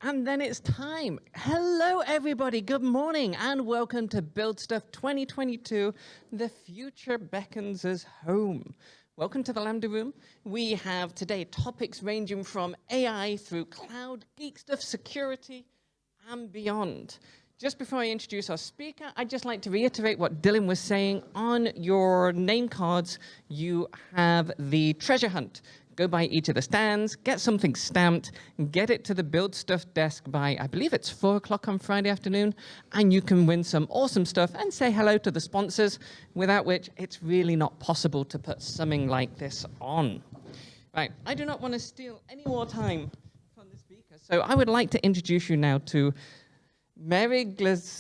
And then it's time. Hello, everybody. Good morning, and welcome to Build Stuff 2022. The future beckons us home. Welcome to the Lambda Room. We have today topics ranging from AI through cloud, geek stuff, security, and beyond. Just before I introduce our speaker, I'd just like to reiterate what Dylan was saying. On your name cards, you have the treasure hunt. Go by each of the stands, get something stamped, get it to the Build Stuff desk by, I believe it's 4 o'clock on Friday afternoon, and you can win some awesome stuff and say hello to the sponsors, without which it's really not possible to put something like this on. Right, I do not want to steal any more time from the speaker, so I would like to introduce you now to Mary Grygleski.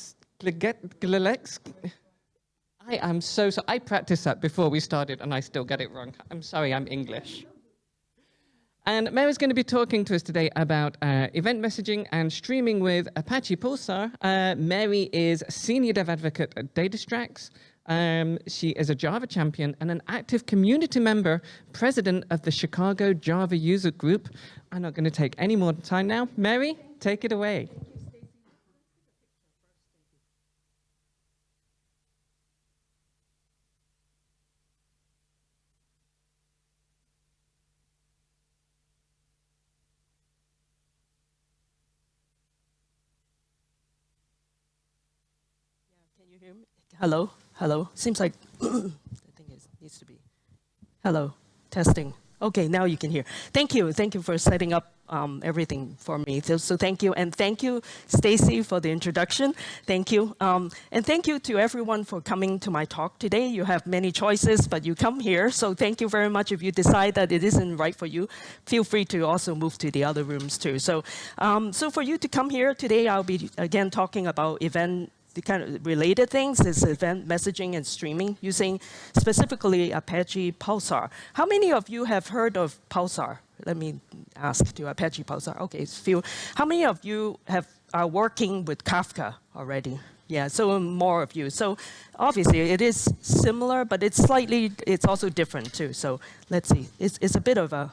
I am so sorry. I practiced that before we started, and I still get it wrong. I'm sorry, I'm English. And Mary's going to be talking to us today about event messaging and streaming with Apache Pulsar. Mary is Senior Dev Advocate at Datastrax. She is a Java champion and an active community member, president of the Chicago Java User Group. I'm not going to take any more time now. Mary, take it away. Can you hear me? Hello? Hello? Seems like the thing needs to be. Hello? Testing. Okay, now you can hear. Thank you. Thank you for setting up everything for me. So thank you. And thank you, Stacy, for the introduction. Thank you. And thank you to everyone for coming to my talk today. You have many choices, but you come here. So thank you very much. If you decide that it isn't right for you, feel free to also move to the other rooms too. So, so for you to come here today, I'll be, again, talking about the kind of related things is event messaging and streaming using specifically Apache Pulsar. How many of you have heard of Pulsar? Let me ask to Apache Pulsar. Okay, it's few. How many of you are working with Kafka already? Yeah, so more of you. So obviously it is similar, but it's also different too. So let's see. It's a bit of a.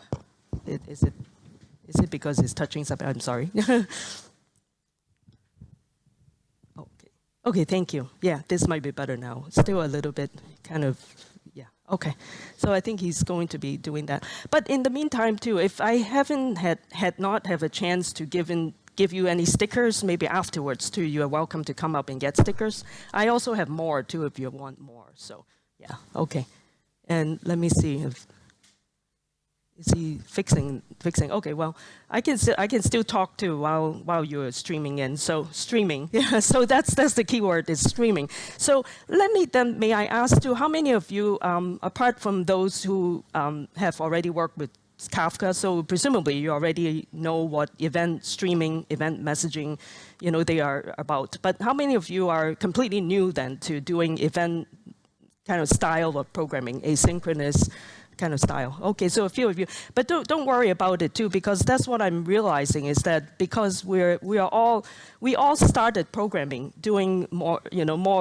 Is it because it's touching something? I'm sorry. Okay, thank you. Yeah, this might be better now. Still a little bit kind of, yeah. Okay, so I think he's going to be doing that. But in the meantime, too, if I haven't not have a chance to give you any stickers, maybe afterwards, too, you are welcome to come up and get stickers. I also have more, too, if you want more. So, yeah, okay. And let me see if. Is he fixing? Okay, well, I can still talk too while you're streaming in. So streaming, yeah. So that's the key word is streaming. So may I ask you, how many of you, apart from those who have already worked with Kafka, so presumably you already know what event streaming, event messaging, they are about. But how many of you are completely new then to doing event kind of style of programming, asynchronous kind of style? Okay, so a few of you, but don't worry about it too, because that's what I'm realizing is that because we all started programming doing more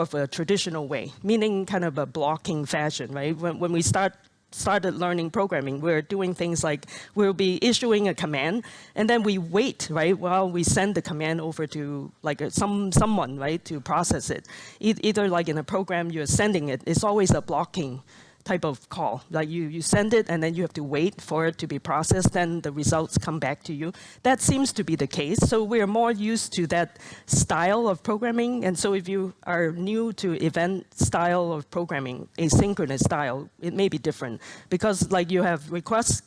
of a traditional way, meaning kind of a blocking fashion, right? When we started learning programming, we're doing things like we'll be issuing a command and then we wait, right, while we send the command over to like someone, right, to process it. Either like in a program you're sending it, it's always a blocking type of call. Like you send it and then you have to wait for it to be processed, then the results come back to you. That seems to be the case. So we're more used to that style of programming. And so if you are new to event style of programming, asynchronous style, it may be different because like you have requests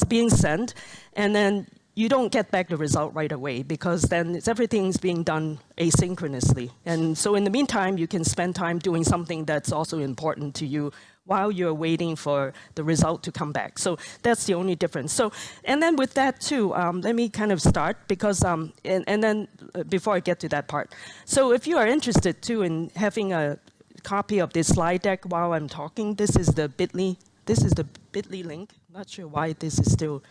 being sent and then you don't get back the result right away because then everything's being done asynchronously. And so in the meantime, you can spend time doing something that's also important to you while you're waiting for the result to come back. So that's the only difference. So, and then with that too, let me kind of start because, and then before I get to that part. So if you are interested too in having a copy of this slide deck while I'm talking, this is the bit.ly link. Not sure why this is still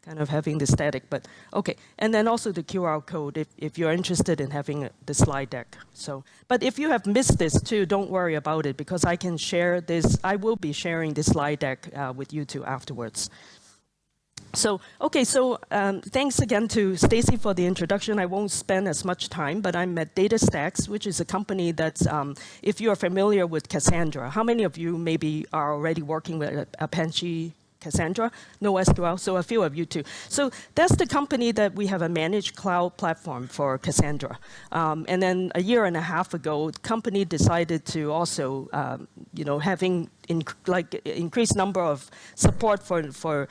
kind of having the static, but okay. And then also the QR code if you're interested in having the slide deck. So, but if you have missed this too, don't worry about it because I can share this. I will be sharing this slide deck with you too afterwards. Thanks again to Stacy for the introduction. I won't spend as much time, but I'm at DataStax, which is a company that's, if you are familiar with Cassandra, how many of you maybe are already working with Apache Cassandra? No SQL, so a few of you too. So that's the company that we have a managed cloud platform for Cassandra. And then a year and a half ago, the company decided to also, having increased number of support for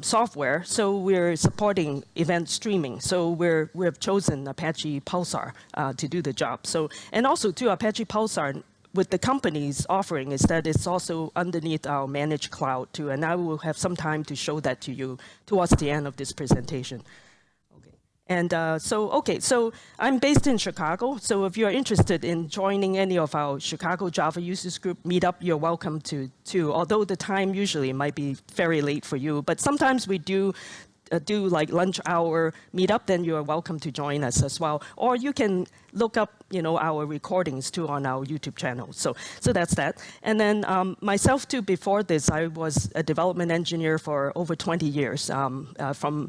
software. So we're supporting event streaming. So we have chosen Apache Pulsar to do the job. So, and also too, Apache Pulsar with the company's offering is that it's also underneath our managed cloud too, and I will have some time to show that to you towards the end of this presentation. Okay. And so I'm based in Chicago, so if you're interested in joining any of our Chicago Java Users Group meetup, you're welcome to, although the time usually might be very late for you, but sometimes we do like lunch hour meetup, then you are welcome to join us as well. Or you can look up, our recordings too on our YouTube channel. So that's that. And then myself too, before this, I was a development engineer for over 20 years from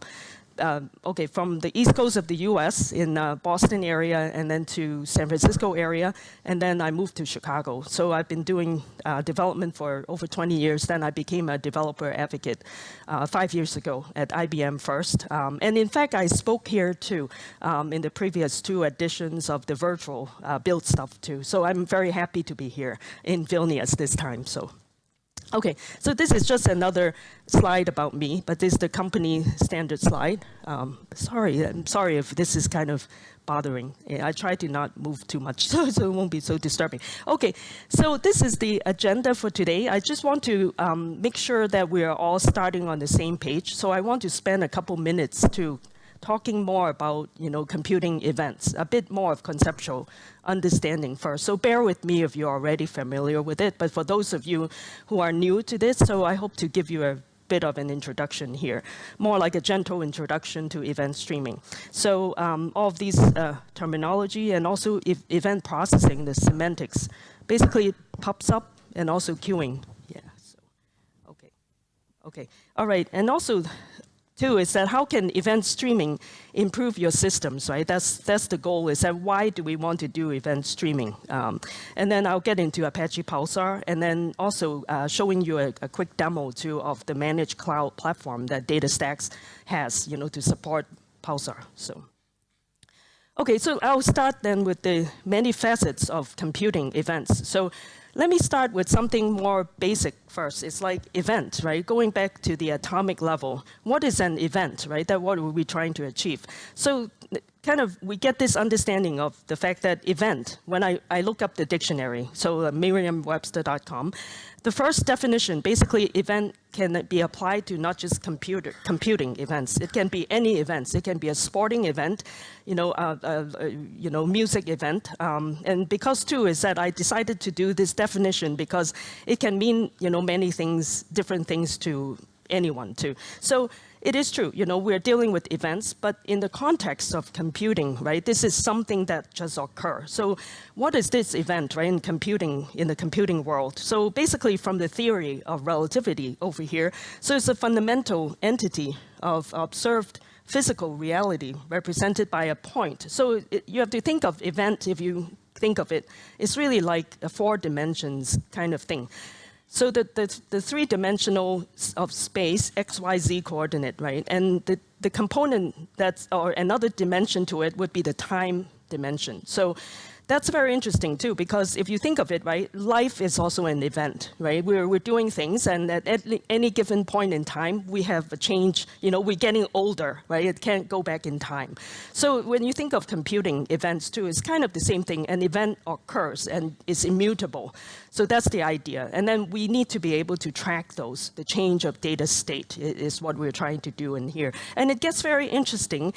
the East Coast of the US in Boston area and then to San Francisco area. And then I moved to Chicago. So I've been doing development for over 20 years. Then I became a developer advocate 5 years ago at IBM first. And in fact, I spoke here too in the previous 2 editions of the virtual build stuff too. So I'm very happy to be here in Vilnius this time. Okay, so this is just another slide about me, but this is the company standard slide. I'm sorry if this is kind of bothering. I try to not move too much so it won't be so disturbing. Okay, so this is the agenda for today. I just want to make sure that we are all starting on the same page. So I want to spend a couple minutes to talking more about, computing events, a bit more of conceptual understanding first. So bear with me if you're already familiar with it, but for those of you who are new to this, so I hope to give you a bit of an introduction here, more like a gentle introduction to event streaming. So all of these terminology and also event processing, the semantics, basically it pops up and also queuing. Yeah, so, okay, all right, and also, too, is that how can event streaming improve your systems, right? That's the goal, is that why do we want to do event streaming? And then I'll get into Apache Pulsar, and then also showing you a quick demo, too, of the managed cloud platform that DataStax has, to support Pulsar. Okay, so I'll start then with the many facets of computing events. So let me start with something more basic first. It's like event, right? Going back to the atomic level. What is an event, right? What are we trying to achieve? So we get this understanding of the fact that event, when I look up the dictionary, so Merriam-Webster.com, the first definition, basically event can be applied to not just computing events. It can be any events. It can be a sporting event, music event. And because too is that I decided to do this definition because it can mean, many things, different things to anyone too. So it is true, we're dealing with events, but in the context of computing, right, this is something that just occurs. So what is this event, right, in the computing world? So basically from the theory of relativity over here, so it's a fundamental entity of observed physical reality represented by a point. So you have to think of event, if you think of it, it's really like a 4 dimensions kind of thing. So the 3-dimensional of space, x, y, z coordinate, right? And the component or another dimension to it would be the time dimension. So that's very interesting too, because if you think of it, right, life is also an event, right? We're doing things, and at any given point in time, we have a change. We're getting older, right? It can't go back in time. So when you think of computing events too, it's kind of the same thing. An event occurs and is immutable. So that's the idea. And then we need to be able to track those. The change of data state is what we're trying to do in here. And it gets very interesting,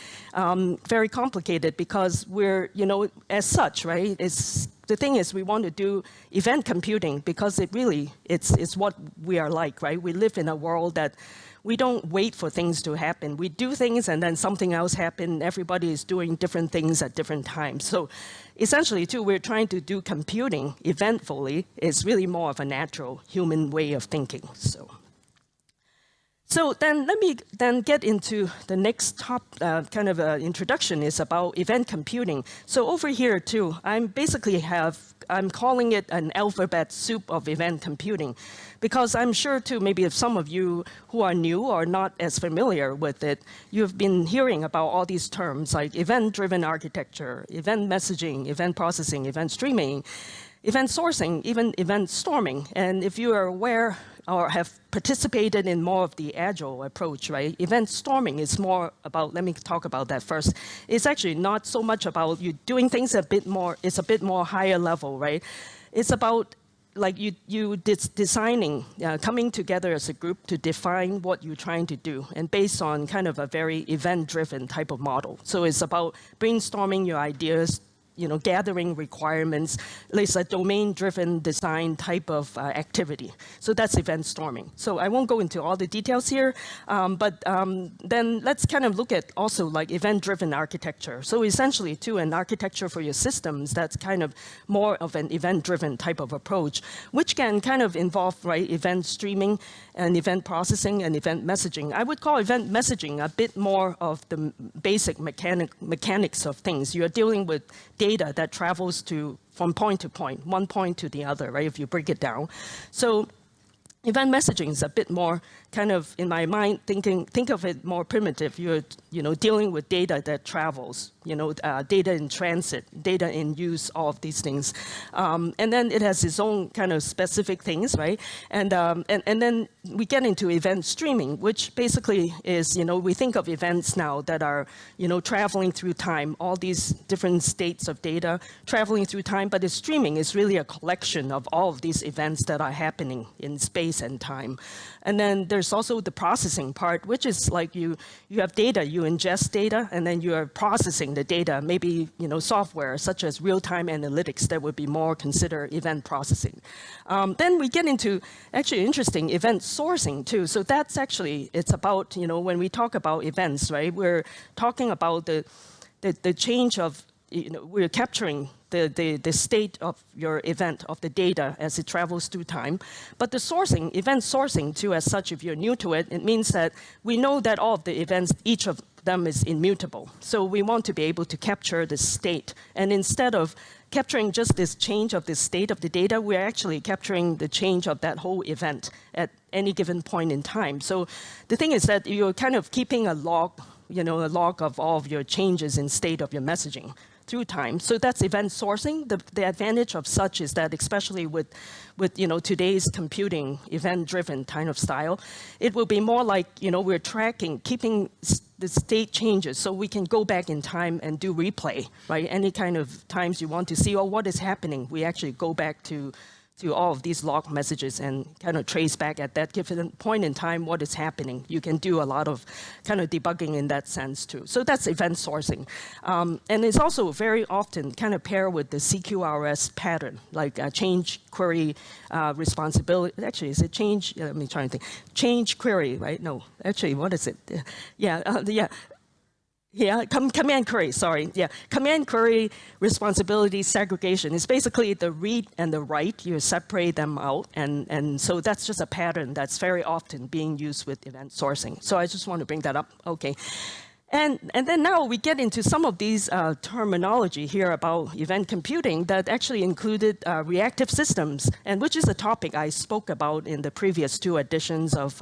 very complicated, because we're, as such, right? The thing is, we want to do event computing because it's what we are like, right? We live in a world that we don't wait for things to happen. We do things and then something else happens. Everybody is doing different things at different times. So essentially, too, we're trying to do computing eventfully. It's really more of a natural human way of thinking. So then let me then get into the next top kind of introduction is about event computing. So over here too, I'm calling it an alphabet soup of event computing, because I'm sure too, maybe if some of you who are new or not as familiar with it, you've been hearing about all these terms like event-driven architecture, event messaging, event processing, event streaming, event sourcing, even event storming. And if you are aware or have participated in more of the agile approach, right? Event storming is more about, let me talk about that first. It's actually not so much about you doing things it's a bit more higher level, right? It's about like designing, coming together as a group to define what you're trying to do, and based on kind of a very event-driven type of model. So it's about brainstorming your ideas, gathering requirements. It's a domain-driven design type of activity. So that's event storming. So I won't go into all the details here, but then let's kind of look at also like event-driven architecture. So essentially, too, an architecture for your systems that's kind of more of an event-driven type of approach, which can kind of involve, right, event streaming and event processing and event messaging. I would call event messaging a bit more of the basic mechanics of things. You're dealing with data that travels from point to point, one point to the other, right, if you break it down. So event messaging is a bit more kind of, in my mind, think of it more primitive. You're dealing with data that travels, data in transit, data in use, all of these things. And then it has its own kind of specific things, right? And then we get into event streaming, which basically is, we think of events now that are, traveling through time, all these different states of data traveling through time, but the streaming is really a collection of all of these events that are happening in space and time. And then there's also the processing part, which is like you have data, you ingest data, and then you are processing the data, maybe software such as real-time analytics that would be more considered event processing. Then we get into actually interesting event sourcing too. So that's actually, it's about, when we talk about events, right, we're talking about the change of, we're capturing the state of your event, of the data as it travels through time. But the sourcing, event sourcing too, as such, if you're new to it, it means that we know that all of the events, each of them is immutable. So we want to be able to capture the state. And instead of capturing just this change of the state of the data, we're actually capturing the change of that whole event at any given point in time. So the thing is that you're kind of keeping a log, a log of all of your changes in state of your messaging through time. So that's event sourcing. The advantage of such is that, especially with today's computing event-driven kind of style, it will be more like we're tracking, keeping the state changes, so we can go back in time and do replay, right? Any kind of times you want to see, what is happening, we actually go back to all of these log messages and kind of trace back at that given point in time what is happening. You can do a lot of kind of debugging in that sense too. So that's event sourcing. And it's also very often kind of paired with the CQRS pattern, like change query responsibility. Actually, is it change? Let me try and think. Change query, right? No, actually, what is it? Yeah, command query, sorry. Yeah, command query responsibility segregation is basically the read and the write. You separate them out. And so that's just a pattern that's very often being used with event sourcing. So I just want to bring that up. Okay. And then now we get into some of these terminology here about event computing that actually included reactive systems, and which is a topic I spoke about in the previous 2 editions of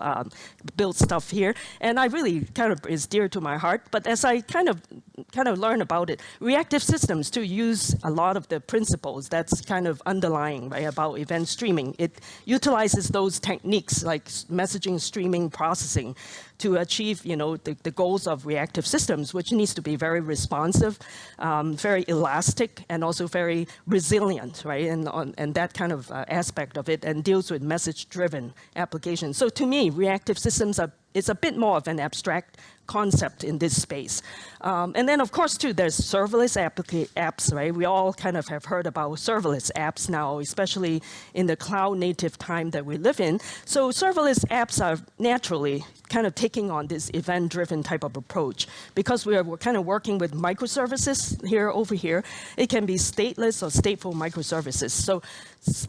Build Stuff here. And I really kind of is dear to my heart. But as I kind of learn about it, reactive systems to use a lot of the principles that's kind of underlying, right, about event streaming. It utilizes those techniques like messaging, streaming, processing to achieve, the goals of reactive systems, which needs to be very responsive, very elastic, and also very resilient, right? And that kind of aspect of it, and deals with message-driven applications. So to me, reactive systems it's a bit more of an abstract concept in this space. And then, of course, too, there's serverless apps, right? We all kind of have heard about serverless apps now, especially in the cloud-native time that we live in. So serverless apps are naturally kind of taking on this event-driven type of approach because we're kind of working with microservices over here. It can be stateless or stateful microservices. So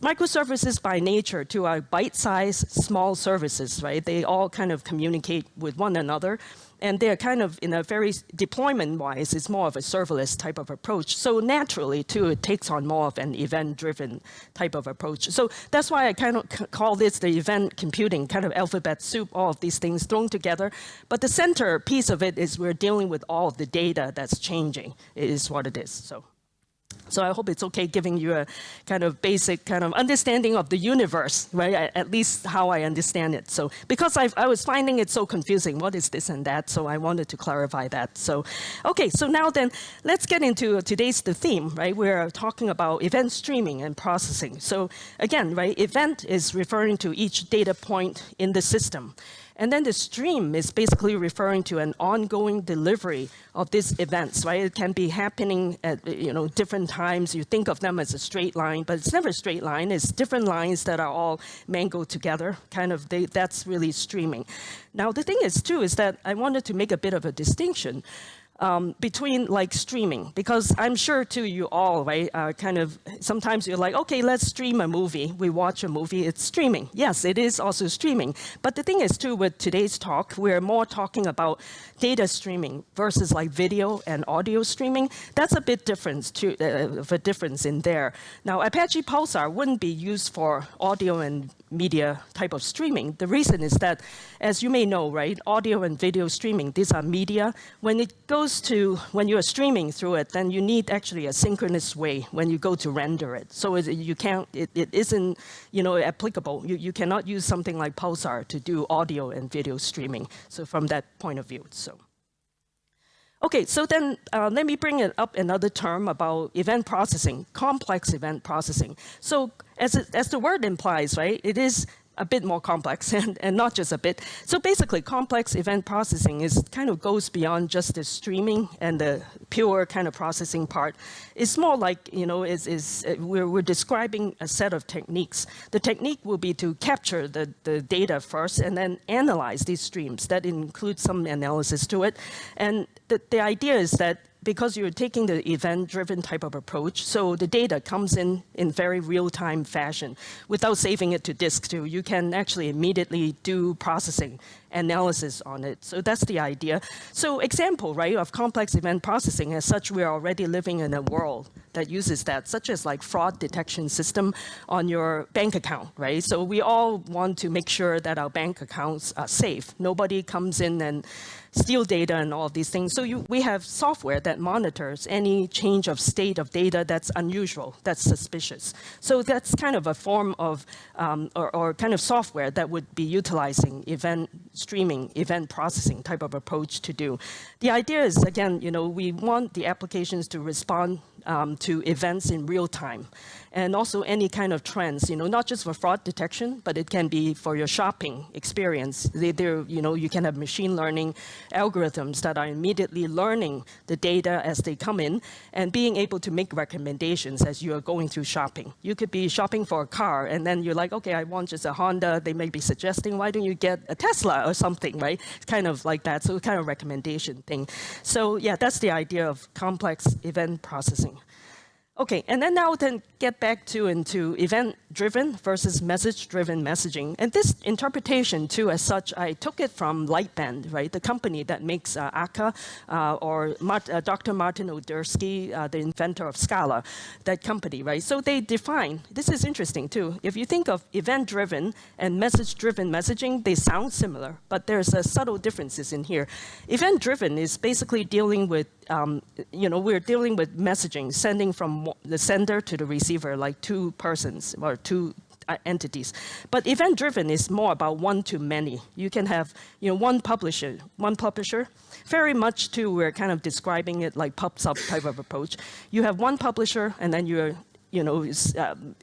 microservices by nature too are bite-sized small services, right? They all kind of communicate communicate with one another. And they're kind of, in a very deployment-wise, it's more of a serverless type of approach. So naturally, too, it takes on more of an event-driven type of approach. So that's why I kind of call this the event computing, kind of alphabet soup, all of these things thrown together. But the center piece of it is we're dealing with all of the data that's changing. It is what it is. So I hope it's okay giving you a kind of basic kind of understanding of the universe, right? At least how I understand it. So because I was finding it so confusing, what is this and that? So I wanted to clarify that. So, okay, so now then, let's get into today's the theme, right? We're talking about event streaming and processing. So again, right, event is referring to each data point in the system. And then the stream is basically referring to an ongoing delivery of these events, right? It can be happening at different times. You think of them as a straight line, but it's never a straight line. It's different lines that are all mangled together. That's really streaming. Now, the thing is, too, is that I wanted to make a bit of a distinction between like streaming, because I'm sure too you all, right, kind of sometimes you're like, okay, let's stream a movie. We watch a movie, it's streaming. Yes, it is also streaming. But the thing is too, with today's talk, we're more talking about data streaming versus like video and audio streaming. That's a bit different of a difference in there. Now, Apache Pulsar wouldn't be used for audio and media type of streaming. The reason is that, as you may know, right, audio and video streaming, these are media. When you are streaming through it, then you need actually a synchronous way when you go to render it. So it isn't, applicable. You cannot use something like Pulsar to do audio and video streaming. So from that point of view, so. Okay, so then let me bring it up another term about event processing, complex event processing. So as the word implies, right, it is a bit more complex and not just a bit. So basically, complex event processing kind of goes beyond just the streaming and the pure kind of processing part. It's more like, we're describing a set of techniques. The technique will be to capture the data first and then analyze these streams. That includes some analysis to it. And the idea is that because you're taking the event-driven type of approach, so the data comes in very real-time fashion without saving it to disk too. You can actually immediately do processing analysis on it. So that's the idea. So example, right, of complex event processing, as such, we're already living in a world that uses that, such as like fraud detection system on your bank account, right? So we all want to make sure that our bank accounts are safe. Nobody comes in and steal data and all of these things. So we have software that monitors any change of state of data that's unusual, that's suspicious. So that's kind of a form of, or kind of software that would be utilizing event streaming, event processing type of approach to do. The idea is, again, we want the applications to respond to events in real time, and also any kind of trends, not just for fraud detection, but it can be for your shopping experience. You can have machine learning algorithms that are immediately learning the data as they come in and being able to make recommendations as you are going through shopping. You could be shopping for a car, and then you're like, okay, I want just a Honda. They may be suggesting, why don't you get a Tesla or something, right? It's kind of like that, so kind of recommendation thing. So yeah, that's the idea of complex event processing. Okay, and then now get back into event-driven versus message-driven messaging. And this interpretation, too, as such, I took it from Lightband, right, the company that makes Akka, or Dr. Martin Odersky, the inventor of Scala, that company, right? So they define, this is interesting, too. If you think of event-driven and message-driven messaging, they sound similar, but there's subtle differences in here. Event-driven is basically dealing with we're dealing with messaging, sending from the sender to the receiver, like two persons or two entities. But event-driven is more about one-to-many. You can have, one publisher. Very much, too, we're kind of describing it like pub-sub type of approach. You have one publisher, and then you're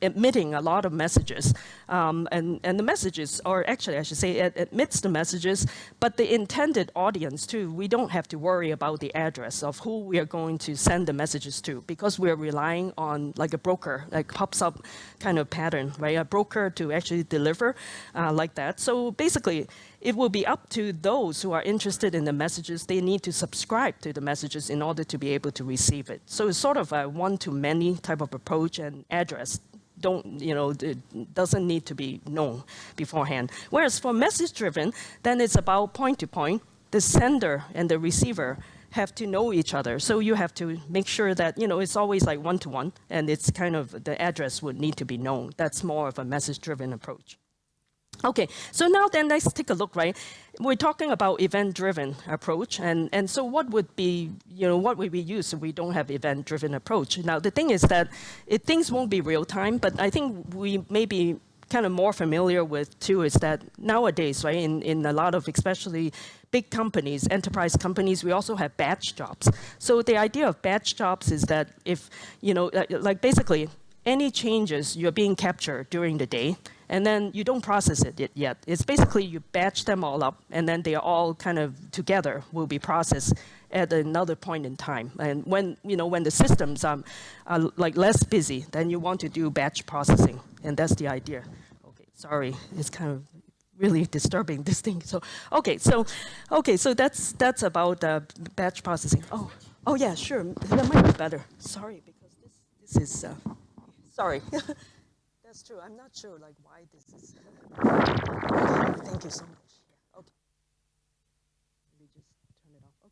emitting a lot of messages. And the messages, or actually I should say it emits the messages, but the intended audience too, we don't have to worry about the address of who we are going to send the messages to, because we're relying on like a broker, like pub-sub kind of pattern, right? A broker to actually deliver like that. So basically, it will be up to those who are interested in the messages. They need to subscribe to the messages in order to be able to receive it. So it's sort of a one-to-many type of approach and address doesn't need to be known beforehand. Whereas for message-driven, then it's about point-to-point. The sender and the receiver have to know each other. So you have to make sure that, it's always like one-to-one, and it's kind of, the address would need to be known. That's more of a message-driven approach. Okay, so now then let's take a look, right? We're talking about event-driven approach, and so what would be, what would we use if we don't have event-driven approach? Now, the thing is that things won't be real-time, but I think we may be kind of more familiar with too is that nowadays, right, in a lot of especially big companies, enterprise companies, we also have batch jobs. So the idea of batch jobs is that if, like basically any changes you're being captured during the day, and then you don't process it yet. It's basically you batch them all up, and then they are all kind of together will be processed at another point in time. And when the systems are like less busy, then you want to do batch processing, and that's the idea. Okay, sorry, it's kind of really disturbing, this thing. So so that's about batch processing. Oh yeah, sure, that might be better. Sorry, because this is sorry. That's true. I'm not sure like why this is. Thank you so much. Yeah. Okay. Let me just turn it off.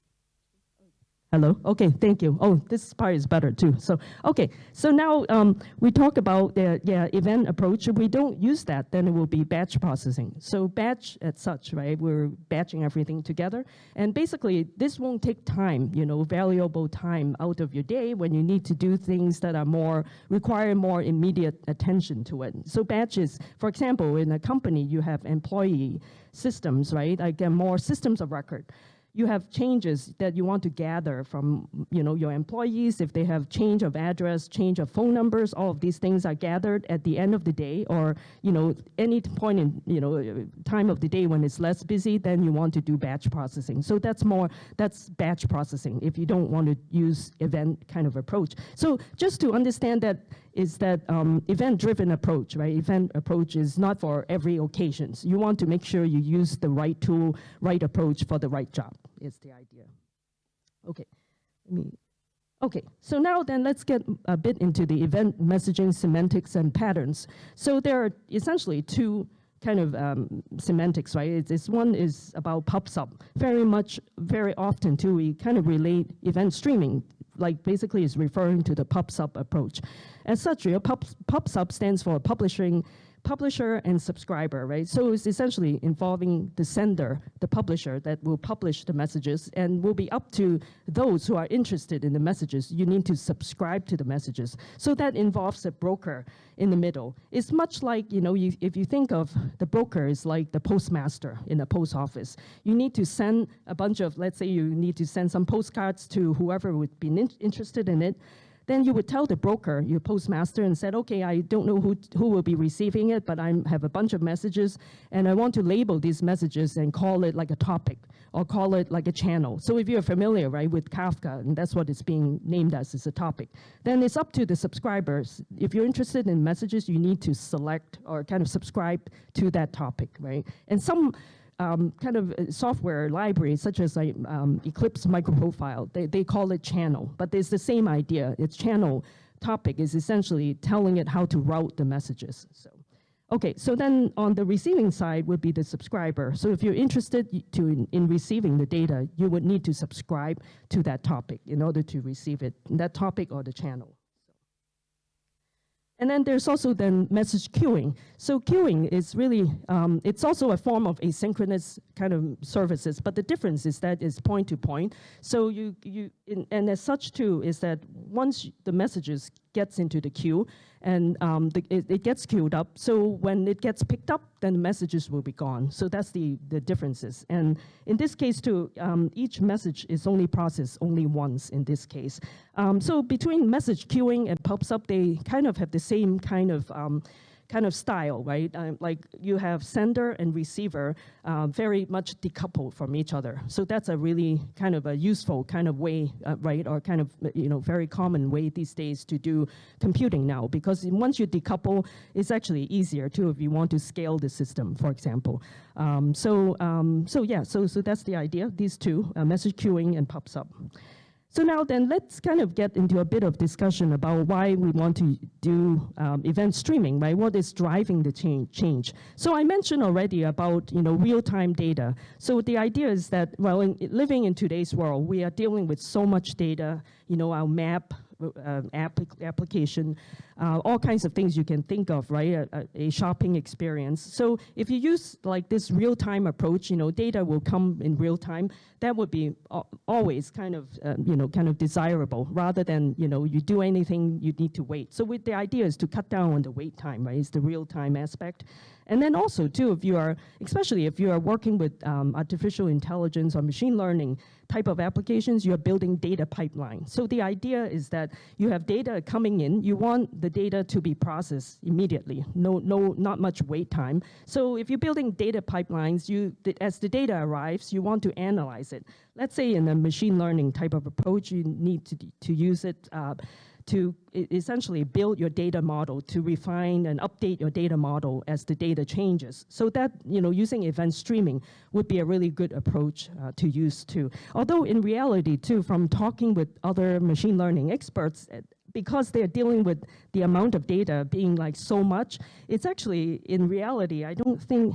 Okay. Hello. Okay. Thank you. Oh, this part is better too. So okay. So now we talk about the event approach. If we don't use that, then it will be batch processing. So batch as such, right? We're batching everything together, and basically this won't take time, valuable time out of your day when you need to do things that are require more immediate attention to it. So batches, for example, in a company you have employee systems, right? Like more systems of record. You have changes that you want to gather from your employees. If they have change of address, change of phone numbers, all of these things are gathered at the end of the day, or any point in time of the day when it's less busy, then you want to do batch processing. So that's batch processing if you don't want to use event kind of approach. So just to understand that is that event-driven approach, right? Event approach is not for every occasion. You want to make sure you use the right tool, right approach for the right job, is the idea. Okay, so now then let's get a bit into the event messaging semantics and patterns. So there are essentially two kind of semantics, right? One is about pub/sub. Very often too, we kind of relate event streaming, like basically is referring to the pub/sub approach. As such, pub/sub stands for publisher and subscriber, right? So it's essentially involving the sender, the publisher that will publish the messages, and will be up to those who are interested in the messages. You need to subscribe to the messages. So that involves a broker in the middle. It's much like, if you think of the broker is like the postmaster in a post office. You need to send a bunch of, let's say you need to send some postcards to whoever would be interested in it. Then you would tell the broker, your postmaster, and said, okay, I don't know who will be receiving it, but I have a bunch of messages, and I want to label these messages and call it like a topic, or call it like a channel. So if you're familiar, right, with Kafka, and that's what it's being named as, is a topic, then it's up to the subscribers. If you're interested in messages, you need to select or kind of subscribe to that topic, right? And some kind of software libraries, such as like Eclipse Microprofile, they call it channel, but it's the same idea. It's channel topic is essentially telling it how to route the messages. So, okay, so then on the receiving side would be the subscriber. So if you're interested in receiving the data, you would need to subscribe to that topic in order to receive it, that topic or the channel. And then there's also then message queuing. So queuing is really, it's also a form of asynchronous kind of services, but the difference is that it's point to point. So and as such too, is that once the messages gets into the queue, and it gets queued up, so when it gets picked up, then the messages will be gone. So that's the differences. And in this case too, each message is only processed only once in this case. So between message queuing and pub/sub, they kind of have the same kind of style, right? Like you have sender and receiver very much decoupled from each other. So that's a really kind of a useful kind of way, right? Or kind of, very common way these days to do computing now, because once you decouple, it's actually easier too if you want to scale the system, for example. So that's the idea, these two, message queuing and pub/sub. So now then, let's kind of get into a bit of discussion about why we want to do event streaming, right? What is driving the change? So I mentioned already about real-time data. So the idea is that, well, living in today's world, we are dealing with so much data, our map, application, all kinds of things you can think of, right? A shopping experience. So if you use like this real-time approach, data will come in real time. That would be always kind of desirable, rather than you do anything, you need to wait. So the idea is to cut down on the wait time, right? It's the real-time aspect. And then also too, especially if you are working with artificial intelligence or machine learning type of applications, you're building data pipelines. So the idea is that you have data coming in, you want the data to be processed immediately, not much wait time. So if you're building data pipelines, as the data arrives, you want to analyze it. Let's say in a machine learning type of approach, you need to use it to essentially build your data model, to refine and update your data model as the data changes. So that, using event streaming would be a really good approach to use too. Although in reality too, from talking with other machine learning experts, because they're dealing with the amount of data being like so much, it's actually, in reality, I don't think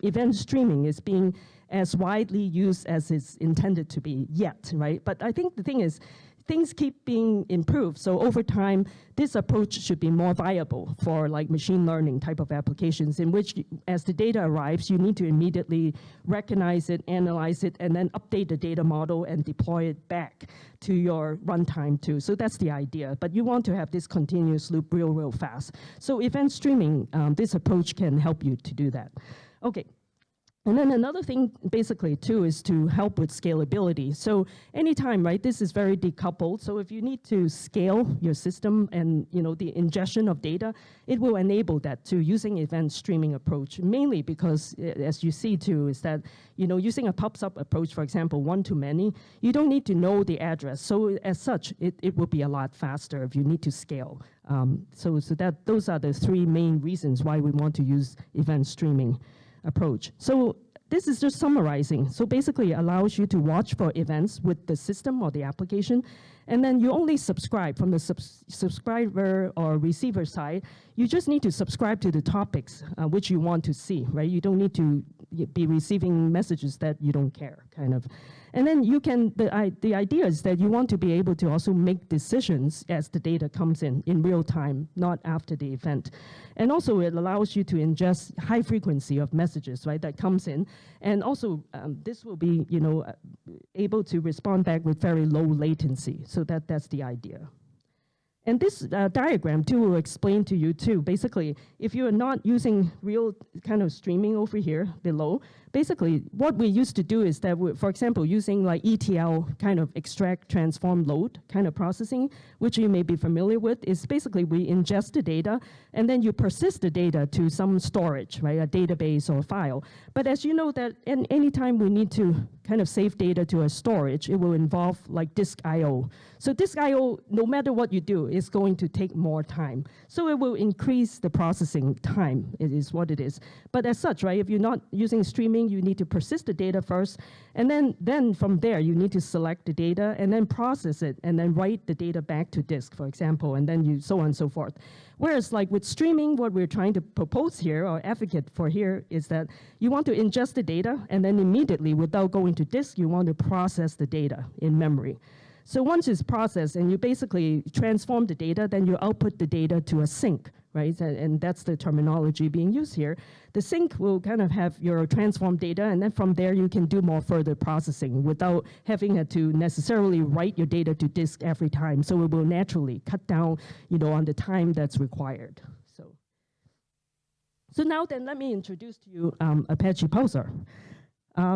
event streaming is being as widely used as it's intended to be yet, right? But I think the thing is, things keep being improved. So over time, this approach should be more viable for like machine learning type of applications, in which as the data arrives, you need to immediately recognize it, analyze it, and then update the data model and deploy it back to your runtime too. So that's the idea. But you want to have this continuous loop real fast. So event streaming, this approach can help you to do that. Okay. And then another thing, basically, too, is to help with scalability. So anytime, right, this is very decoupled. So if you need to scale your system and, the ingestion of data, it will enable that too, using event streaming approach, mainly because, as you see, too, is that, using a pub/sub approach, for example, one-to-many, you don't need to know the address. So as such, it will be a lot faster if you need to scale. So those are the three main reasons why we want to use event streaming approach. So this is just summarizing. So basically it allows you to watch for events with the system or the application, and then you only subscribe from the subscriber or receiver side. You just need to subscribe to the topics which you want to see, right? You don't need to be receiving messages that you don't care, kind of. And then you can, the idea is that you want to be able to also make decisions as the data comes in real time, not after the event. And also it allows you to ingest high frequency of messages, right, that comes in. And also this will be, able to respond back with very low latency. So that's the idea. And this diagram too will explain to you too, basically, if you are not using real kind of streaming over here below, basically what we used to do is that, for example, using like ETL kind of extract, transform, load kind of processing, which you may be familiar with, is basically we ingest the data and then you persist the data to some storage, right, a database or a file. But as you know that anytime we need to kind of save data to a storage, it will involve like disk I/O. So disk I/O, no matter what you do, is going to take more time. So it will increase the processing time, it is what it is. But as such, right, if you're not using streaming, you need to persist the data first, and then from there, you need to select the data and then process it and then write the data back to disk, for example, and then you so on and so forth. Whereas like with streaming, what we're trying to propose here or advocate for here is that you want to ingest the data and then immediately, without going to disk, you want to process the data in memory. So once it's processed and you basically transform the data, then you output the data to a sink, right? And that's the terminology being used here. The sink will kind of have your transformed data, and then from there you can do more further processing without having to necessarily write your data to disk every time. So it will naturally cut down, on the time that's required. So now then, let me introduce to you Apache Pulsar.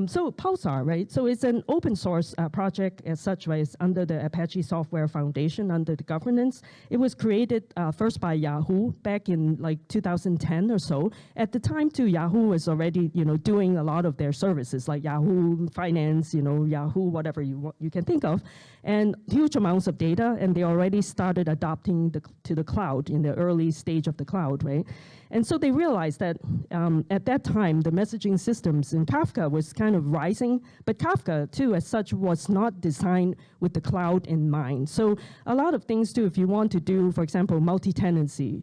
So Pulsar, right? So it's an open source project as such, right? It's under the Apache Software Foundation, under the governance. It was created first by Yahoo back in like 2010 or so. At the time too, Yahoo was already, doing a lot of their services like Yahoo Finance, Yahoo, whatever you can think of, and huge amounts of data. And they already started adopting to the cloud in the early stage of the cloud, right? And so they realized that at that time, the messaging systems in Kafka was is kind of rising, but Kafka too, as such, was not designed with the cloud in mind. So a lot of things too, if you want to do, for example, multi-tenancy,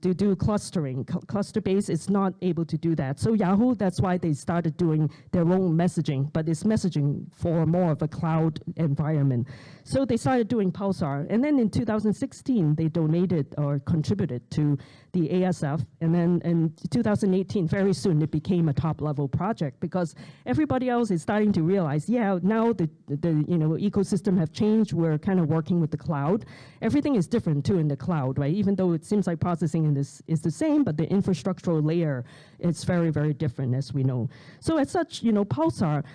to do clustering. Cluster-based is not able to do that. So Yahoo, that's why they started doing their own messaging, but it's messaging for more of a cloud environment. So they started doing Pulsar. And then in 2016, they donated or contributed to the ASF. And then in 2018, very soon, it became a top-level project because everybody else is starting to realize, yeah, now the ecosystem have changed. We're kind of working with the cloud. Everything is different too in the cloud, right? Even though it seems like processing in this is the same, but the infrastructural layer is very, very different, as we know. So as such, Pulsar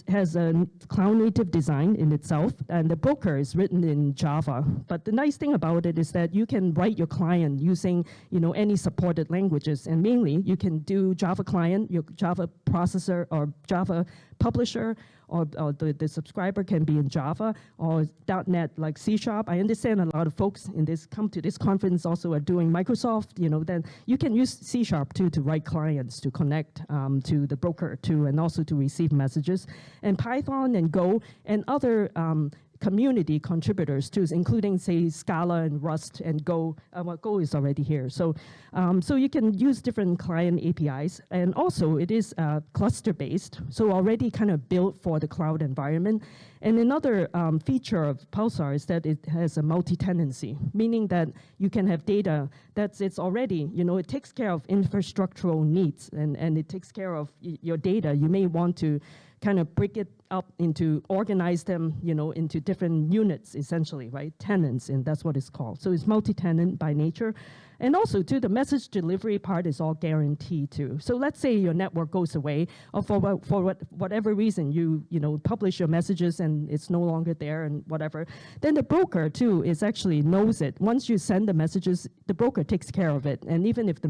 has a cloud-native design in itself, and the broker is written in Java. But the nice thing about it is that you can write your client using, any supported languages, and mainly you can do Java client, your Java processor, or Java publisher, or the subscriber can be in Java or .NET like C#. I understand a lot of folks come to this conference also are doing Microsoft, then you can use C# too to write clients to connect to the broker too, and also to receive messages. And Python and Go and other community contributors too, including say Scala and Rust and Go. Go is already here. So you can use different client APIs, and also it is cluster-based, so already kind of built for the cloud environment. And another feature of Pulsar is that it has a multi-tenancy, meaning that you can have data it's already, it takes care of infrastructural needs, and it takes care of your data. You may want to kind of break it up organize them, into different units, essentially, right? Tenants, and that's what it's called. So it's multi-tenant by nature. And also, too, the message delivery part is all guaranteed, too. So let's say your network goes away, or for whatever reason, you publish your messages and it's no longer there and whatever. Then the broker, too, actually knows it. Once you send the messages, the broker takes care of it. And even if the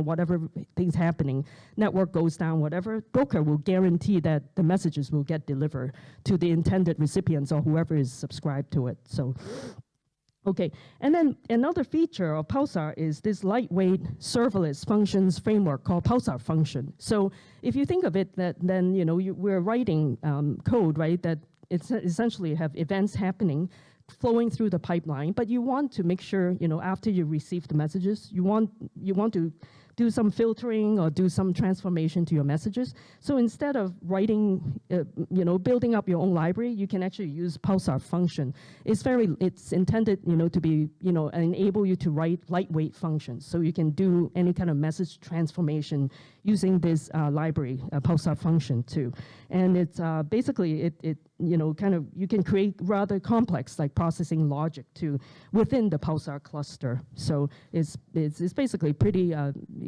whatever thing's happening, network goes down, whatever, broker will guarantee that the messages will get delivered to the intended recipients or whoever is subscribed to it. So. Okay, and then another feature of Pulsar is this lightweight serverless functions framework called Pulsar function. So if you think of it, then we're writing code, right, that it's essentially have events happening flowing through the pipeline, but you want to make sure, after you receive the messages, you want to do some filtering or do some transformation to your messages. So instead of writing, building up your own library, you can actually use Pulsar function. It's intended, to be, enable you to write lightweight functions. So you can do any kind of message transformation using this library, Pulsar function too. And it's basically, you can create rather complex like processing logic too within the Pulsar cluster. So it's basically pretty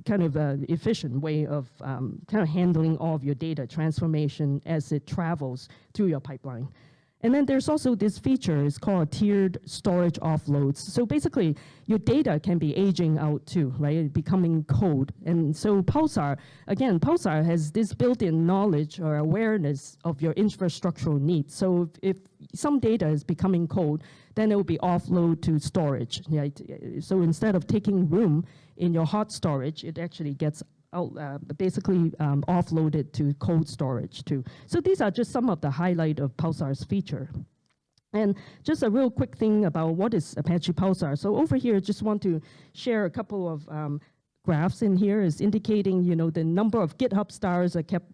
efficient way of kind of handling all of your data transformation as it travels through your pipeline. And then there's also this feature, it's called tiered storage offloads. So basically, your data can be aging out too, right? Becoming code. And so Pulsar has this built-in knowledge or awareness of your infrastructural needs. So if some data is becoming code, then it will be offload to storage. Right? So instead of taking room in your hot storage, it actually gets offloaded to cold storage too. So these are just some of the highlight of Pulsar's feature. And just a real quick thing about what is Apache Pulsar. So over here, just want to share a couple of graphs in here is indicating, the number of GitHub stars are kept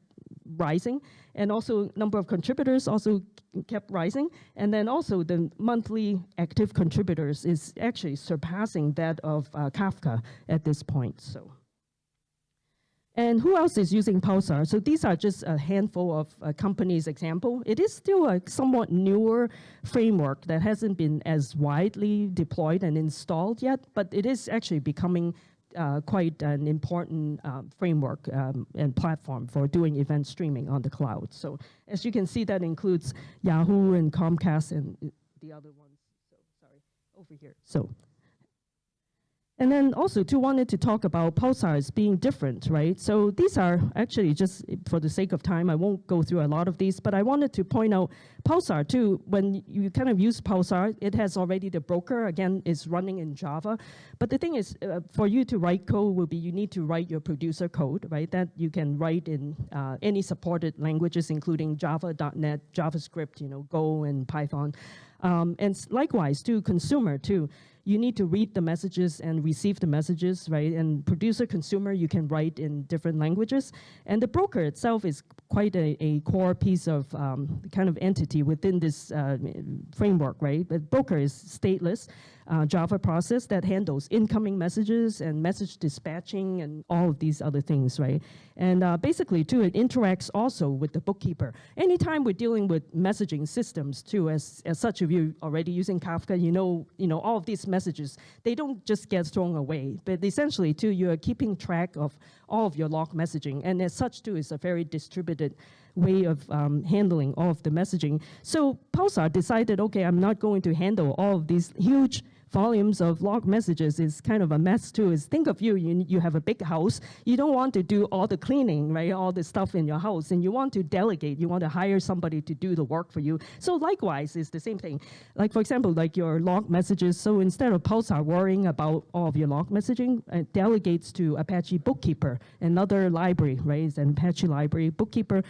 rising, and also number of contributors also kept rising, and then also the monthly active contributors is actually surpassing that of Kafka at this point. So. And who else is using Pulsar? So these are just a handful of companies' example. It is still a somewhat newer framework that hasn't been as widely deployed and installed yet, but it is actually becoming quite an important framework and platform for doing event streaming on the cloud. So as you can see, that includes Yahoo and Comcast and the other ones. So sorry, over here. So. And then also, too, wanted to talk about pulsars being different, right? So these are actually, just for the sake of time, I won't go through a lot of these, but I wanted to point out Pulsar, too. When you kind of use Pulsar, it has already the broker, again, is running in Java. But the thing is, for you to write code will be you need to write your producer code, right? That you can write in any supported languages, including Java, .NET, JavaScript, Go, and Python. And likewise, too, consumer, too. You need to read the messages and receive the messages, right? And producer, consumer, you can write in different languages. And the broker itself is quite a core piece of kind of entity within this framework, right? The broker is stateless Java process that handles incoming messages and message dispatching and all of these other things, right? And basically, too, it interacts also with the bookkeeper. Anytime we're dealing with messaging systems, too, as such of you already using Kafka, you know all of these messages, they don't just get thrown away, but essentially, too, you are keeping track of all of your log messaging, and as such, too, is a very distributed way of handling all of the messaging. So Pulsar decided, okay, I'm not going to handle all of these huge volumes of log messages. Is kind of a mess too. Is think of you have a big house. You don't want to do all the cleaning, right? All the stuff in your house, and you want to delegate. You want to hire somebody to do the work for you. So likewise, it's the same thing. Like for example, like your log messages. So instead of Pulsar worrying about all of your log messaging, it delegates to Apache Bookkeeper, another library, right? It's an Apache library. Bookkeeper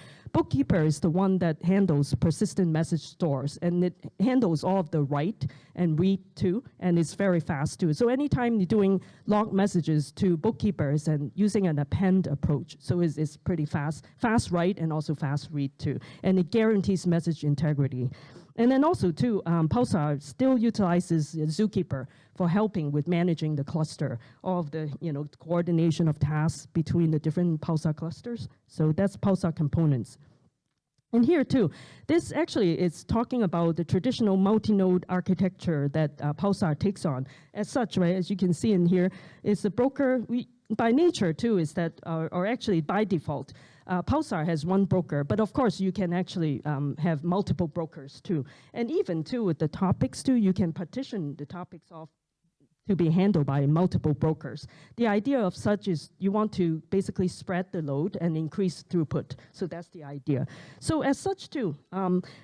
is the one that handles persistent message stores, and it handles all of the write and read too, and it's very fast too. So anytime you're doing log messages to bookkeepers and using an append approach, so it's pretty fast write and also fast read too, and it guarantees message integrity. And then also too, Pulsar still utilizes Zookeeper for helping with managing the cluster, all of the coordination of tasks between the different Pulsar clusters. So that's Pulsar components. And here too, this actually is talking about the traditional multi-node architecture that Pulsar takes on. As such, right, as you can see in here, is the broker, by nature too, is that, or actually by default, Pulsar has one broker, but of course you can actually have multiple brokers too. And even too with the topics too, you can partition the topics off to be handled by multiple brokers. The idea of such is you want to basically spread the load and increase throughput. So that's the idea. So as such too,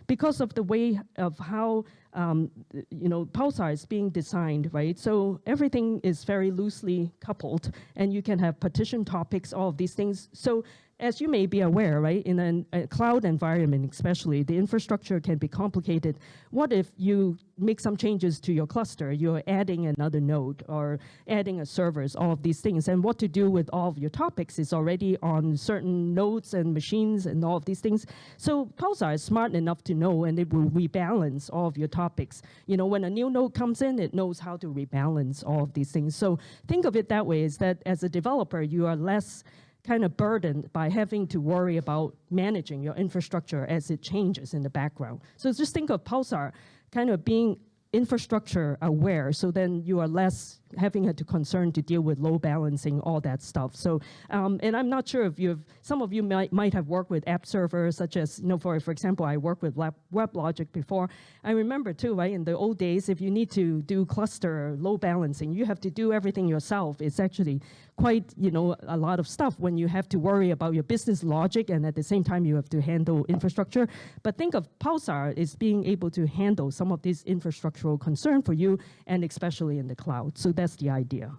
because of the way of how Pulsar is being designed, right? So everything is very loosely coupled, and you can have partition topics, all of these things. So as you may be aware, right, in a cloud environment especially, the infrastructure can be complicated. What if you make some changes to your cluster? You're adding another node or adding a servers, all of these things. And what to do with all of your topics is already on certain nodes and machines and all of these things. So Pulsar is smart enough to know, and it will rebalance all of your topics. When a new node comes in, it knows how to rebalance all of these things. So think of it that way, is that as a developer, you are less kind of burdened by having to worry about managing your infrastructure as it changes in the background. So just think of Pulsar kind of being infrastructure aware, so then you are less having to concern to deal with load balancing, all that stuff. So, and I'm not sure if some of you might have worked with app servers, such as, for example, I worked with WebLogic before. I remember too, right, in the old days, if you need to do cluster load balancing, you have to do everything yourself. It's actually quite, a lot of stuff when you have to worry about your business logic, and at the same time, you have to handle infrastructure. But think of Pulsar as being able to handle some of these infrastructural concern for you, and especially in the cloud. So that's the idea.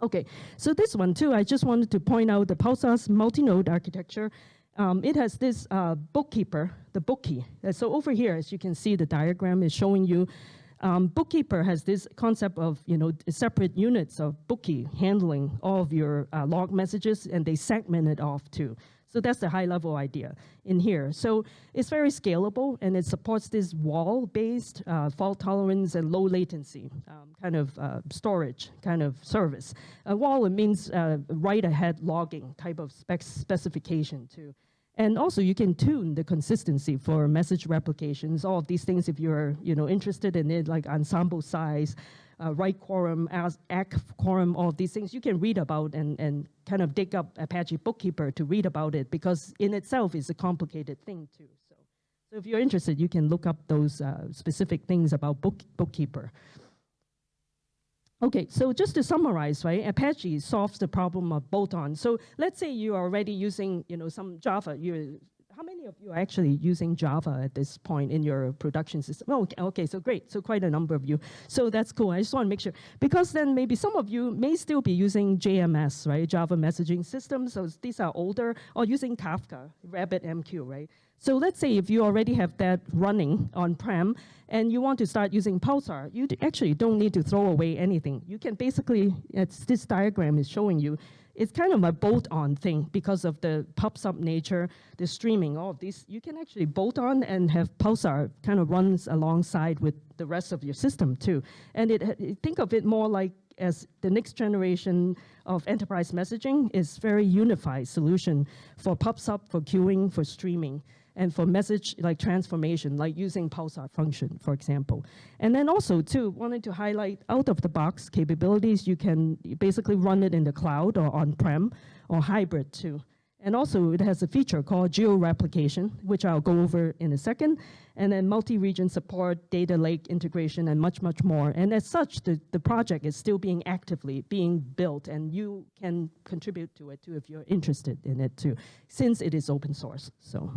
Okay, so this one too, I just wanted to point out the Pulsar's multi-node architecture. It has this bookkeeper, the bookie. So over here, as you can see, the diagram is showing you Bookkeeper has this concept of separate units of bookie handling all of your log messages, and they segment it off too. So that's the high-level idea in here. So it's very scalable, and it supports this wall-based fault tolerance and low latency kind of storage kind of service. Wall, it means write-ahead logging type of specification too. And also, you can tune the consistency for message replications, all of these things if you're interested in it, like ensemble size, write quorum, act quorum, all of these things. You can read about and kind of dig up Apache Bookkeeper to read about it, because in itself is a complicated thing too. So if you're interested, you can look up those specific things about Bookkeeper. Okay, so just to summarize, right, Apache solves the problem of bolt-on. So let's say you are already using, some Java. How many of you are actually using Java at this point in your production system? Oh, okay, so great. So quite a number of you. So that's cool. I just want to make sure. Because then maybe some of you may still be using JMS, right, Java messaging systems. So these are older, or using Kafka, RabbitMQ, right? So let's say if you already have that running on-prem and you want to start using Pulsar, you actually don't need to throw away anything. You can basically, as this diagram is showing you, it's kind of a bolt-on thing because of the pub-sub nature, the streaming, all of these. You can actually bolt on and have Pulsar kind of runs alongside with the rest of your system too. And think of it more like as the next generation of enterprise messaging is very unified solution for pub-sub, for queuing, for streaming, and for message like transformation, like using Pulsar function, for example. And then also too, wanted to highlight out-of-the-box capabilities. You can basically run it in the cloud or on-prem or hybrid too. And also it has a feature called geo-replication, which I'll go over in a second, and then multi-region support, data lake integration, and much, much more. And as such, the project is still being actively being built, and you can contribute to it too if you're interested in it too, since it is open source. So.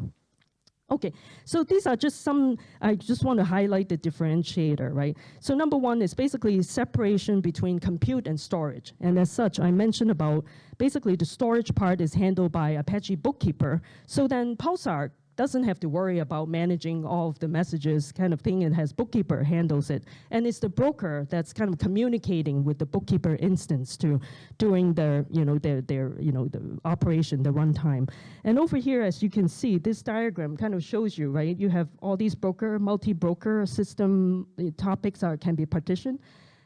Okay, so these are just some, I just want to highlight the differentiator, right? So number one is basically separation between compute and storage. And as such, I mentioned about basically the storage part is handled by Apache Bookkeeper. So then Pulsar doesn't have to worry about managing all of the messages kind of thing. It has Bookkeeper handles it. And it's the broker that's kind of communicating with the Bookkeeper instance to during the, the operation, the runtime. And over here, as you can see, this diagram kind of shows you, right? You have all these multi-broker system topics can be partitioned.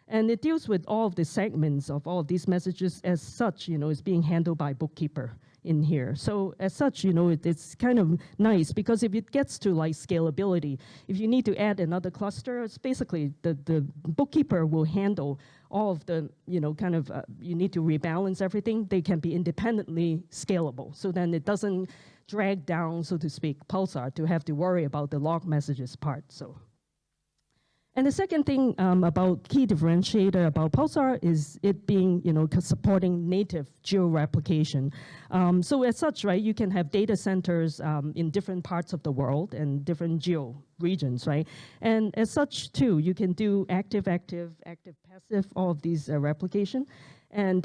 And it deals with all of the segments of all of these messages as such, is being handled by Bookkeeper in here. So as such, it's kind of nice because if it gets to like scalability, if you need to add another cluster, it's basically the Bookkeeper will handle all of the, you need to rebalance everything. They can be independently scalable. So then it doesn't drag down, so to speak, Pulsar to have to worry about the log messages part. So. And the second thing about key differentiator about Pulsar is it being, supporting native geo-replication. So as such, right, you can have data centers in different parts of the world and different geo regions, right? And as such, too, you can do active, passive, all of these replication. And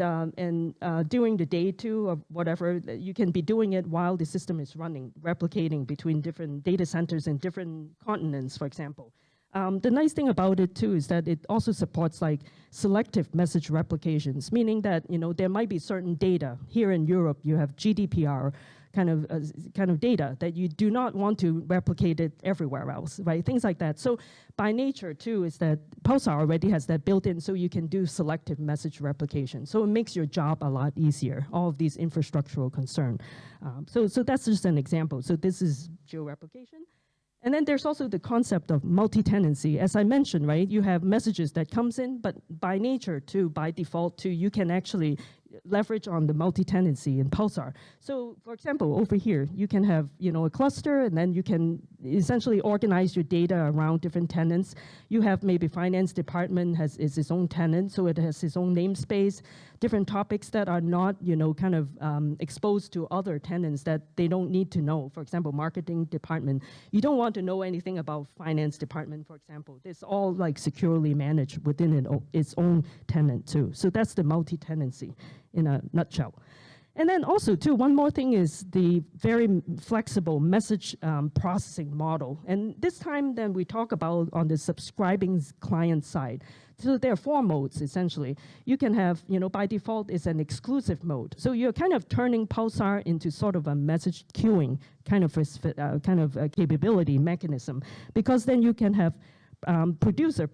during the day, too, or whatever, you can be doing it while the system is running, replicating between different data centers in different continents, for example. The nice thing about it too is that it also supports like selective message replications, meaning that there might be certain data. Here in Europe, you have GDPR kind of data that you do not want to replicate it everywhere else, right? Things like that. So by nature too is that Pulsar already has that built in, so you can do selective message replication. So it makes your job a lot easier. All of these infrastructural concern. So that's just an example. So this is geo-replication. And then there's also the concept of multi-tenancy. As I mentioned, right, you have messages that comes in, but by nature, too, by default, too, you can actually leverage on the multi-tenancy in Pulsar. So, for example, over here, you can have a cluster, and then you can essentially organize your data around different tenants. You have maybe finance department is its own tenant, so it has its own namespace. Different topics that are not exposed to other tenants that they don't need to know. For example, marketing department, you don't want to know anything about finance department, for example. It's all like securely managed within its own tenant too. So that's the multi-tenancy in a nutshell. And then also, too, one more thing is the very flexible message processing model. And this time, then, we talk about on the subscribing client side. So there are 4 modes, essentially. You can have, by default, it's an exclusive mode. So you're kind of turning Pulsar into sort of a message queuing kind of capability mechanism, because then you can have producing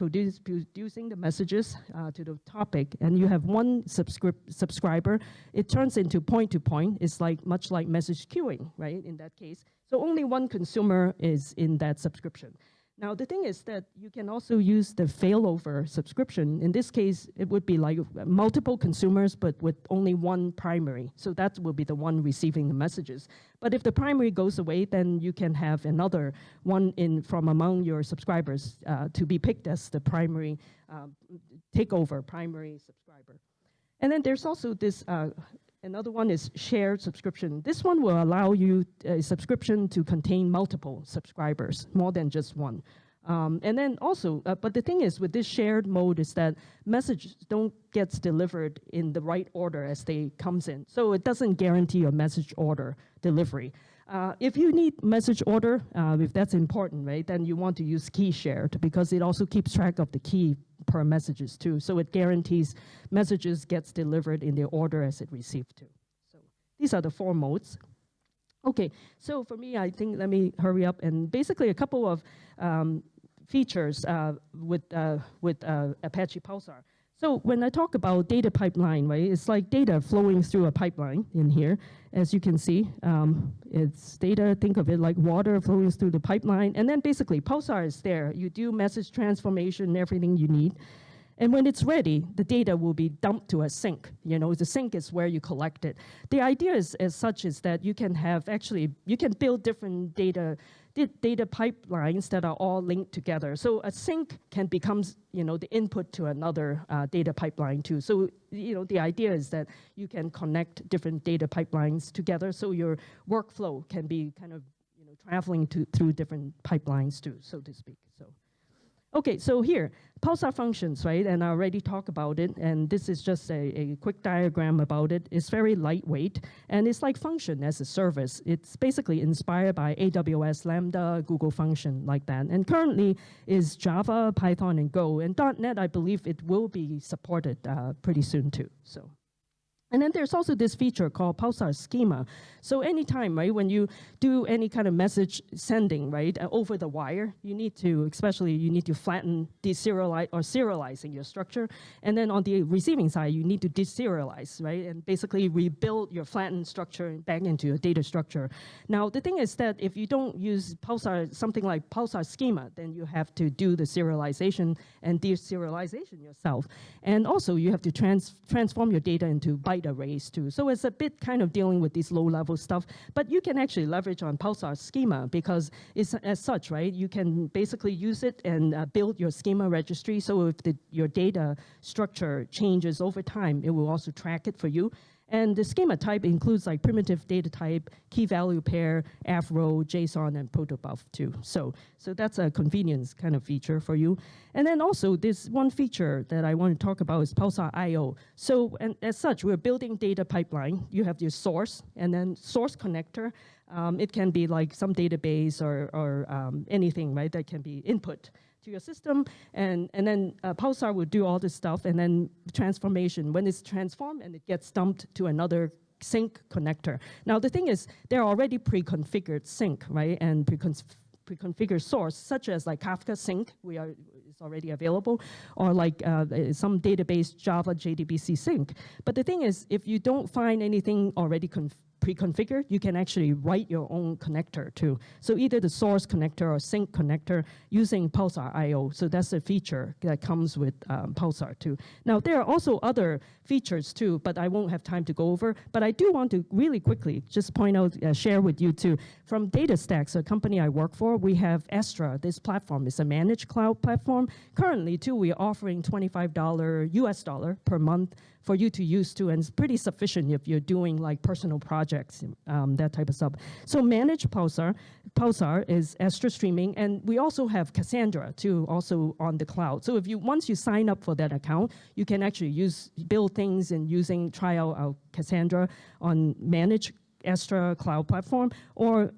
the messages to the topic, and you have one subscriber. It turns into point-to-point. It's much like message queuing, right, in that case. So only one consumer is in that subscription. Now, the thing is that you can also use the failover subscription. In this case, it would be like multiple consumers, but with only one primary. So that will be the one receiving the messages. But if the primary goes away, then you can have another one from among your subscribers to be picked as the primary takeover primary subscriber. And then there's also this another one is shared subscription. This one will allow you a subscription to contain multiple subscribers, more than just one. And then also, but the thing is with this shared mode is that messages don't get delivered in the right order as they comes in. So it doesn't guarantee a message order delivery. If you need message order, if that's important, right, then you want to use key shared because it also keeps track of the key per messages too. So it guarantees messages gets delivered in the order as it received to. So these are the 4 modes. Okay, so for me, I think, let me hurry up, and basically a couple of features with Apache Pulsar. So when I talk about data pipeline, right, it's like data flowing through a pipeline in here. As you can see, it's data, think of it like water flowing through the pipeline. And then basically Pulsar is there. You do message transformation, everything you need. And when it's ready, the data will be dumped to a sink. You know, the sink is where you collect it. The idea is, as such is that you can have you can build different data pipelines that are all linked together. So a sink can become, you know, the input to another data pipeline too. So, you know, the idea is that you can connect different data pipelines together so your workflow can be kind of, you know, traveling through different pipelines too, so to speak. So. Okay, so here, Pulsar functions, right? And I already talked about it, and this is just a quick diagram about it. It's very lightweight, and it's like function as a service. It's basically inspired by AWS Lambda, Google Function, like that. And currently is Java, Python, and Go. And .NET, I believe it will be supported pretty soon too, so. And then there's also this feature called Pulsar Schema. So anytime, right, when you do any kind of message sending, right, over the wire, you need to flatten deserialize or serializing your structure. And then on the receiving side, you need to deserialize, right, and basically rebuild your flattened structure back into your data structure. Now, the thing is that if you don't use Pulsar, something like Pulsar Schema, then you have to do the serialization and deserialization yourself. And also, you have to transform your data into byte arrays too. So it's a bit kind of dealing with these low-level stuff, but you can actually leverage on Pulsar Schema because it's as such, right? You can basically use it and build your schema registry. So if your data structure changes over time, it will also track it for you. And the schema type includes like primitive data type, key value pair, avro, JSON, and protobuf too. So that's a convenience kind of feature for you. And then also this one feature that I want to talk about is Pulsar I/O. So and as such, we're building data pipeline. You have your source and then source connector. It can be like some database or anything, right, that can be input to your system, and then Pulsar will do all this stuff, and then transformation. When it's transformed and it gets dumped to another sync connector. Now the thing is, they're already pre-configured sync, right, and pre-configured source, such as like Kafka sync, it's already available, or like some database Java JDBC sync. But the thing is, if you don't find anything already pre-configured, you can actually write your own connector too. So either the source connector or sync connector using Pulsar I/O. So that's a feature that comes with Pulsar too. Now there are also other features too, but I won't have time to go over. But I do want to really quickly just point out, share with you too. From DataStax, a company I work for, we have Astra. This platform is a managed cloud platform. Currently too, we're offering $25 US per month for you to use too, and it's pretty sufficient if you're doing like personal projects, that type of stuff. So managed Pulsar is Astra streaming, and we also have Cassandra too, also on the cloud. So if once you sign up for that account, you can actually build things and try out Cassandra on managed Astra cloud platform, or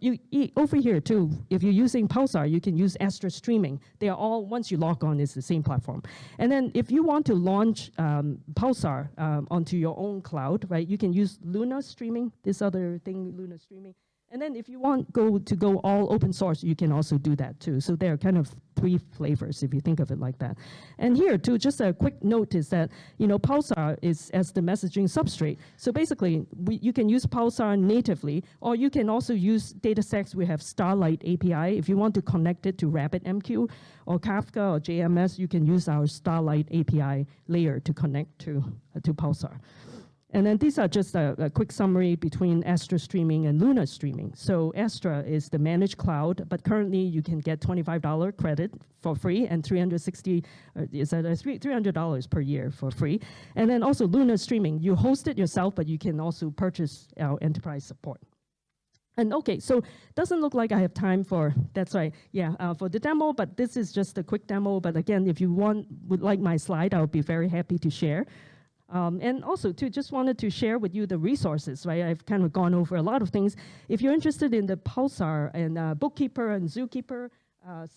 over here too, if you're using Pulsar, you can use Astra streaming. They are all, once you log on, it's the same platform. And then if you want to launch Pulsar onto your own cloud, right, you can use Luna streaming, this other thing, Luna streaming. And then if you want to go all open source, you can also do that too. So there are kind of 3 flavors if you think of it like that. And here too, just a quick note is that, Pulsar is as the messaging substrate. So basically, you can use Pulsar natively, or you can also use DataStax. We have Starlight API. If you want to connect it to RabbitMQ or Kafka or JMS, you can use our Starlight API layer to connect to Pulsar. And then these are just a quick summary between Astra Streaming and Luna Streaming. So Astra is the managed cloud, but currently you can get $25 credit for free and $300 per year for free. And then also Luna Streaming, you host it yourself, but you can also purchase our enterprise support. And okay, so doesn't look like I have time for, that's right, for the demo, but this is just a quick demo. But again, if you would like my slide, I would be very happy to share. And also, too, just wanted to share with you the resources, right? I've kind of gone over a lot of things. If you're interested in the Pulsar and Bookkeeper and Zookeeper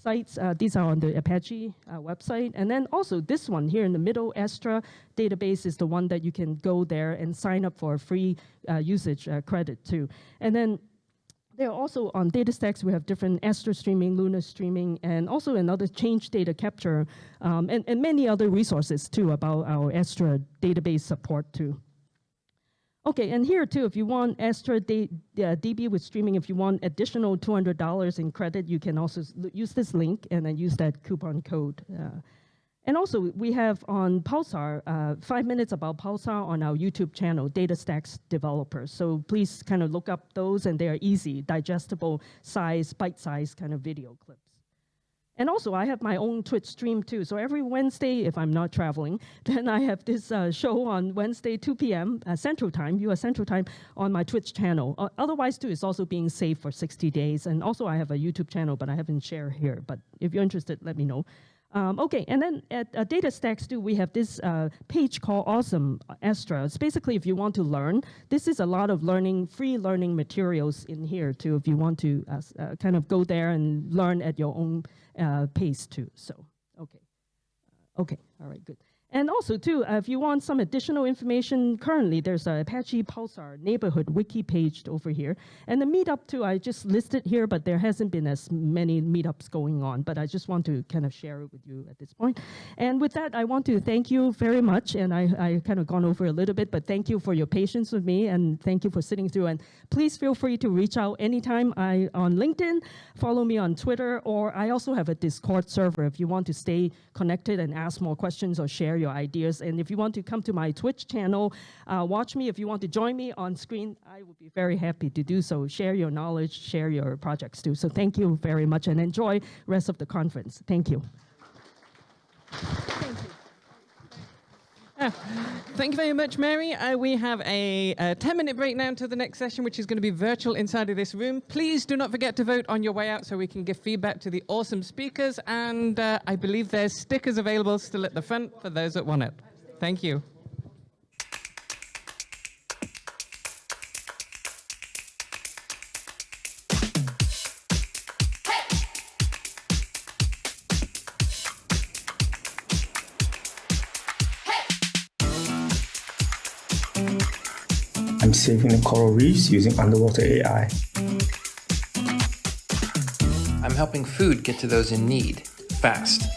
sites, these are on the Apache website. And then also this one here in the middle, Astra database, is the one that you can go there and sign up for free usage credit, too. And then they're also on DataStax. We have different Astra streaming, Luna streaming, and also another change data capture, and many other resources too about our Astra database support too. Okay, and here too, if you want Astra DB with streaming, if you want additional $200 in credit, you can also use this link and then use that coupon code. And also, we have on Pulsar, 5 minutes about Pulsar on our YouTube channel, DataStax Developers. So please kind of look up those, and they are easy, digestible size, bite-sized kind of video clips. And also, I have my own Twitch stream too. So every Wednesday, if I'm not traveling, then I have this show on Wednesday, 2 p.m. Central Time, US Central Time, on my Twitch channel. Otherwise, too, it's also being saved for 60 days. And also, I have a YouTube channel, but I haven't shared here. But if you're interested, let me know. Okay, and then at DataStax too, we have this page called Awesome Astra. It's basically if you want to learn. This is a lot of free learning materials in here too, if you want to kind of go there and learn at your own pace too. So, okay, all right, good. And also, too, if you want some additional information, currently there's a Apache Pulsar neighborhood wiki page over here. And the meetup, too, I just listed here, but there hasn't been as many meetups going on. But I just want to kind of share it with you at this point. And with that, I want to thank you very much. And I kind of gone over a little bit, but thank you for your patience with me. And thank you for sitting through. And please feel free to reach out anytime on LinkedIn, follow me on Twitter, or I also have a Discord server if you want to stay connected and ask more questions or share your ideas. And if you want to come to my Twitch channel, watch me. If you want to join me on screen, I would be very happy to do so. Share your knowledge, share your projects too. So thank you very much and enjoy rest of the conference. Thank you. Thank you very much, Mary. We have a 10-minute break now until the next session, which is going to be virtual inside of this room. Please do not forget to vote on your way out so we can give feedback to the awesome speakers. And I believe there's stickers available still at the front for those that want it. Thank you. I'm saving the coral reefs using underwater AI. I'm helping food get to those in need, fast.